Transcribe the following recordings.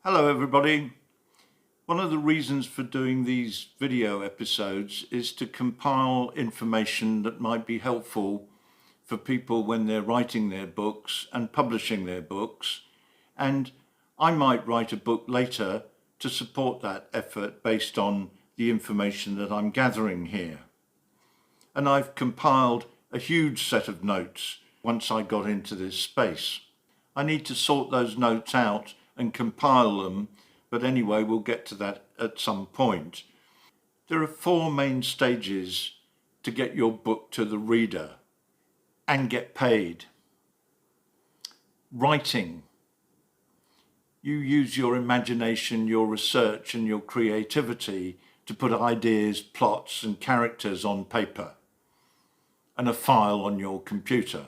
Hello everybody. One of the reasons for doing these video episodes is to compile information that might be helpful for people when they're writing their books and publishing their books, and I might write a book later to support that effort based on the information that I'm gathering here. And I've compiled a huge set of notes once I got into this space. I need to sort those notes out and compile them, but anyway, we'll get to that at some point. There are four main stages to get your book to the reader and get paid. Writing. You use your imagination, your research and your creativity to put ideas, plots and characters on paper and a file on your computer.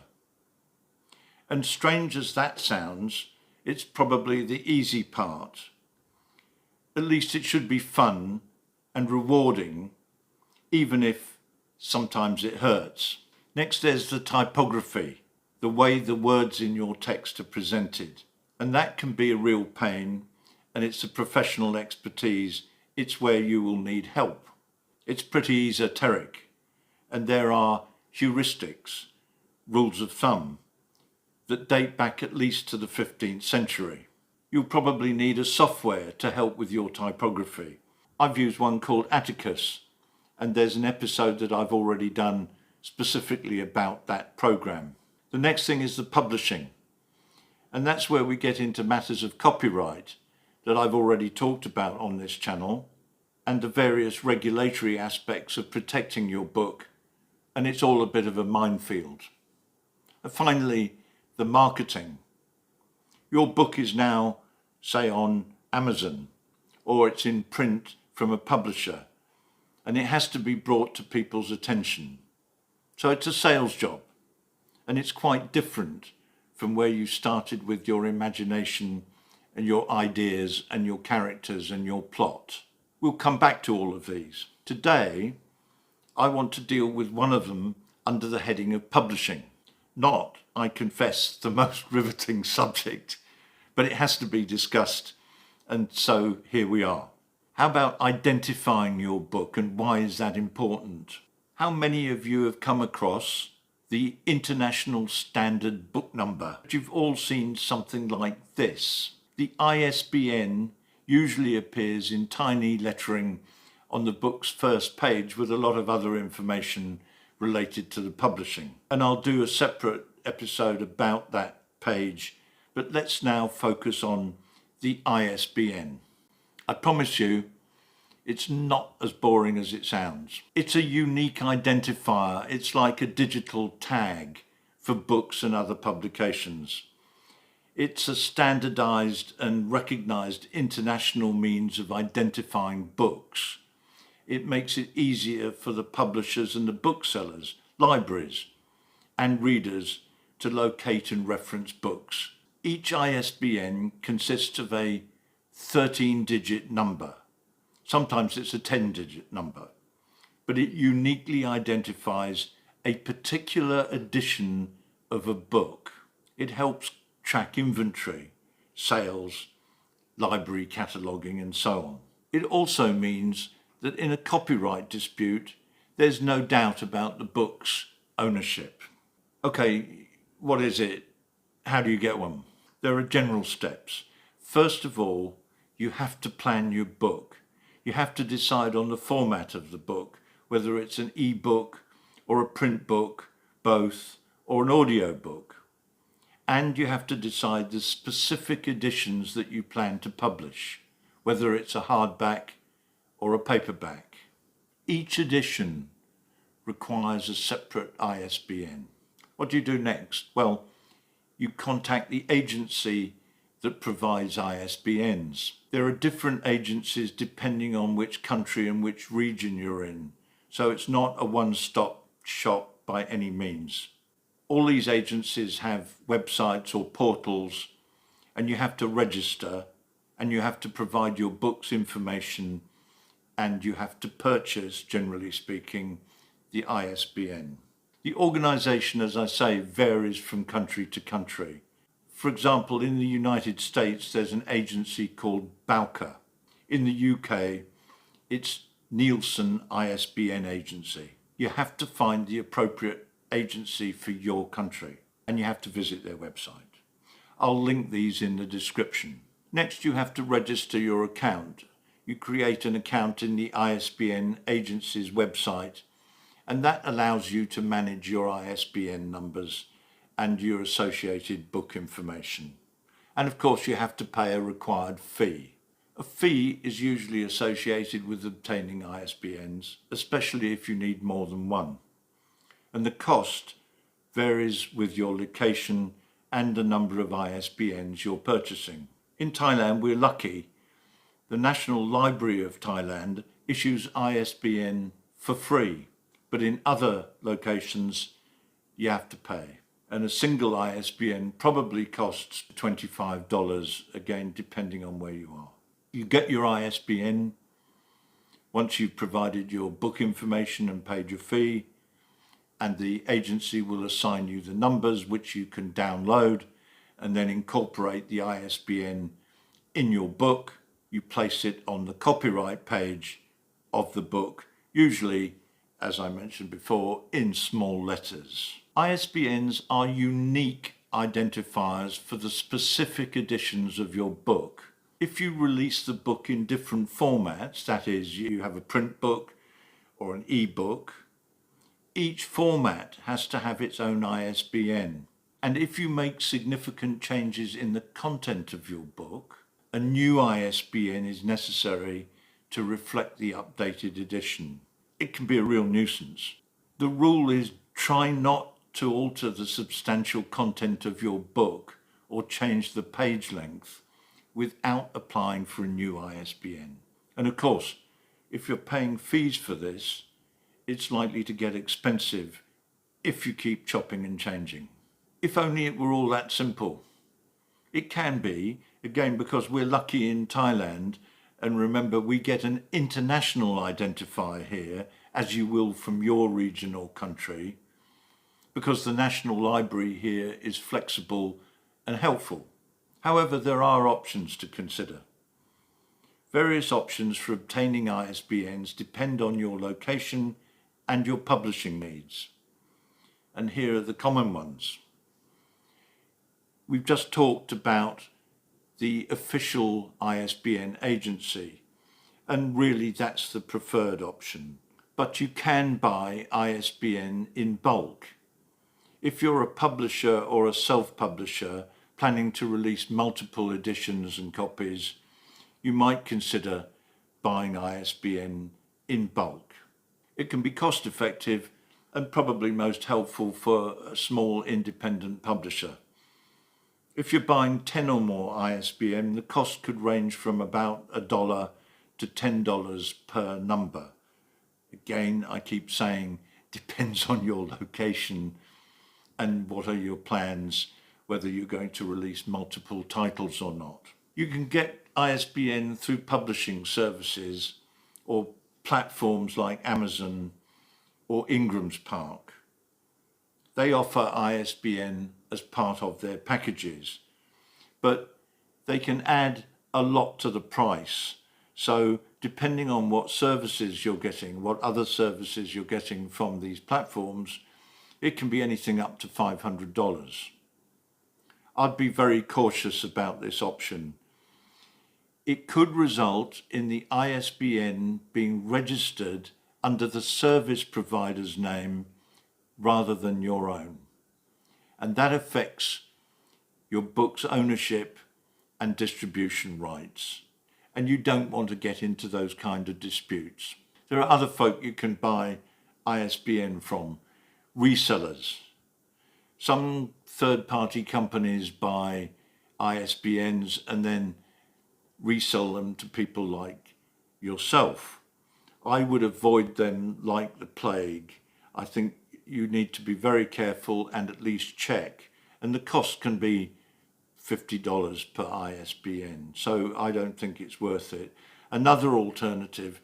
And strange as that sounds, it's probably the easy part. At least it should be fun and rewarding, even if sometimes it hurts. Next, there's the typography, the way the words in your text are presented. And that can be a real pain, and it's a professional expertise. It's where you will need help. It's pretty esoteric, and there are heuristics, rules of thumb, that date back at least to the 15th century. You'll probably need a software to help with your typography. I've used one called Atticus, and there's an episode that I've already done specifically about that program. The next thing is the publishing, and that's where we get into matters of copyright that I've already talked about on this channel, and the various regulatory aspects of protecting your book, and it's all a bit of a minefield. And finally, the marketing. Your book is now, say, on Amazon, or it's in print from a publisher, and it has to be brought to people's attention. So it's a sales job, and it's quite different from where you started with your imagination and your ideas and your characters and your plot. We'll come back to all of these. Today, I want to deal with one of them under the heading of publishing. Not, I confess, the most riveting subject, but it has to be discussed, and so here we are. How about identifying your book, and why is that important? How many of you have come across the International Standard Book Number? You've all seen something like this. The ISBN usually appears in tiny lettering on the book's first page with a lot of other information related to the publishing. And I'll do a separate episode about that page, but let's now focus on the ISBN. I promise you, it's not as boring as it sounds. It's a unique identifier. It's like a digital tag for books and other publications. It's a standardized and recognized international means of identifying books. It makes it easier for the publishers and the booksellers, libraries, and readers to locate and reference books. Each ISBN consists of a 13-digit number. Sometimes it's a 10-digit number, but it uniquely identifies a particular edition of a book. It helps track inventory, sales, library cataloguing, and so on. It also means that in a copyright dispute, there's no doubt about the book's ownership. Okay, what is it? How do you get one? There are general steps. First of all, you have to plan your book. You have to decide on the format of the book, whether it's an e-book or a print book, both, or an audio book. And you have to decide the specific editions that you plan to publish, whether it's a hardback or a paperback. Each edition requires a separate ISBN. What do you do next? Well, you contact the agency that provides ISBNs. There are different agencies depending on which country and which region you're in, so it's not a one-stop shop by any means. All these agencies have websites or portals, and you have to register, and you have to provide your book's information, and you have to purchase, generally speaking, the ISBN. The organisation, as I say, varies from country to country. For example, in the United States, there's an agency called Bowker. In the UK, it's Nielsen ISBN agency. You have to find the appropriate agency for your country, and you have to visit their website. I'll link these in the description. Next, you have to register your account. You create an account in the ISBN agency's website, and that allows you to manage your ISBN numbers and your associated book information. And of course, you have to pay a required fee. A fee is usually associated with obtaining ISBNs, especially if you need more than one. And the cost varies with your location and the number of ISBNs you're purchasing. In Thailand, we're lucky. The National Library of Thailand issues ISBN for free, but in other locations, you have to pay. And a single ISBN probably costs $25, again, depending on where you are. You get your ISBN once you've provided your book information and paid your fee, and the agency will assign you the numbers which you can download and then incorporate the ISBN in your book. You place it on the copyright page of the book, usually, as I mentioned before, in small letters. ISBNs are unique identifiers for the specific editions of your book. If you release the book in different formats, that is, you have a print book or an e-book, each format has to have its own ISBN. And if you make significant changes in the content of your book, a new ISBN is necessary to reflect the updated edition. It can be a real nuisance. The rule is try not to alter the substantial content of your book or change the page length without applying for a new ISBN. And of course, if you're paying fees for this, it's likely to get expensive if you keep chopping and changing. If only it were all that simple. It can be, again, because we're lucky in Thailand, and remember, we get an international identifier here, as you will from your region or country, because the National Library here is flexible and helpful. However, there are options to consider. Various options for obtaining ISBNs depend on your location and your publishing needs. And here are the common ones. We've just talked about the official ISBN agency, and really that's the preferred option. But you can buy ISBN in bulk. If you're a publisher or a self-publisher planning to release multiple editions and copies, you might consider buying ISBN in bulk. It can be cost-effective and probably most helpful for a small independent publisher. If you're buying 10 or more ISBN, the cost could range from about $1 to $10 per number. Again, I keep saying, depends on your location and what are your plans, whether you're going to release multiple titles or not. You can get ISBN through publishing services or platforms like Amazon or Ingram's Park. They offer ISBN as part of their packages, but they can add a lot to the price. So depending on what services you're getting, what other services you're getting from these platforms, it can be anything up to $500. I'd be very cautious about this option. It could result in the ISBN being registered under the service provider's name rather than your own. And that affects your book's ownership and distribution rights. And you don't want to get into those kind of disputes. There are other folk you can buy ISBN from, resellers. Some third-party companies buy ISBNs and then resell them to people like yourself. I would avoid them like the plague. I think you need to be very careful and at least check. And the cost can be $50 per ISBN, so I don't think it's worth it. Another alternative,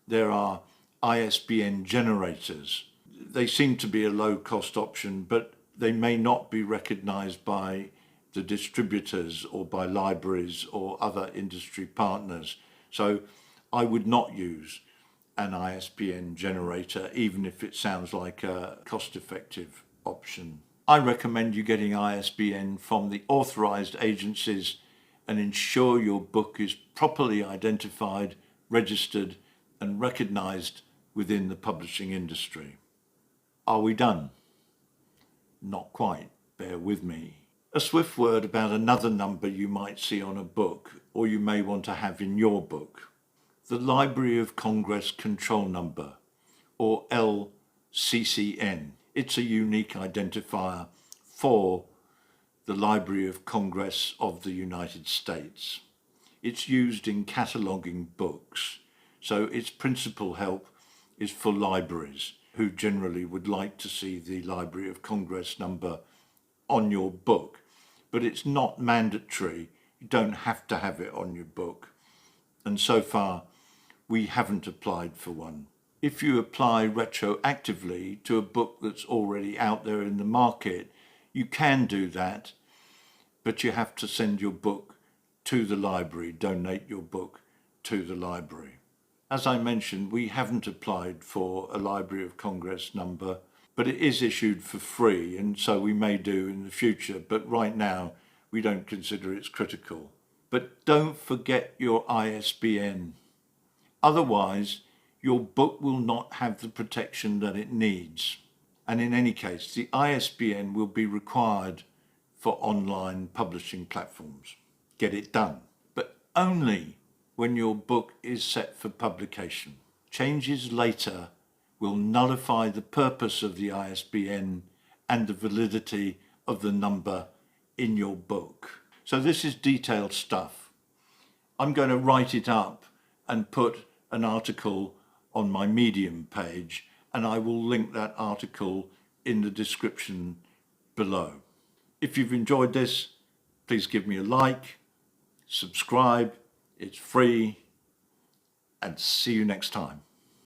there are ISBN generators. They seem to be a low-cost option, but they may not be recognised by the distributors or by libraries or other industry partners. So I would not use an ISBN generator, even if it sounds like a cost-effective option. I recommend you getting ISBN from the authorised agencies and ensure your book is properly identified, registered and recognised within the publishing industry. Are we done? Not quite. Bear with me. A swift word about another number you might see on a book or you may want to have in your book. The Library of Congress Control Number, or LCCN. It's a unique identifier for the Library of Congress of the United States. It's used in cataloguing books, so its principal help is for libraries who generally would like to see the Library of Congress number on your book, but it's not mandatory. You don't have to have it on your book, and so far we haven't applied for one. If you apply retroactively to a book that's already out there in the market, you can do that, but you have to send your book to the library, donate your book to the library. As I mentioned, we haven't applied for a Library of Congress number, but it is issued for free, and so we may do in the future, but right now we don't consider it's critical. But don't forget your ISBN. Otherwise, your book will not have the protection that it needs. And in any case, the ISBN will be required for online publishing platforms. Get it done, but only when your book is set for publication. Changes later will nullify the purpose of the ISBN and the validity of the number in your book. So this is detailed stuff. I'm going to write it up and put an article on my Medium page, and I will link that article in the description below. If you've enjoyed this, please give me a like, subscribe, it's free, and see you next time.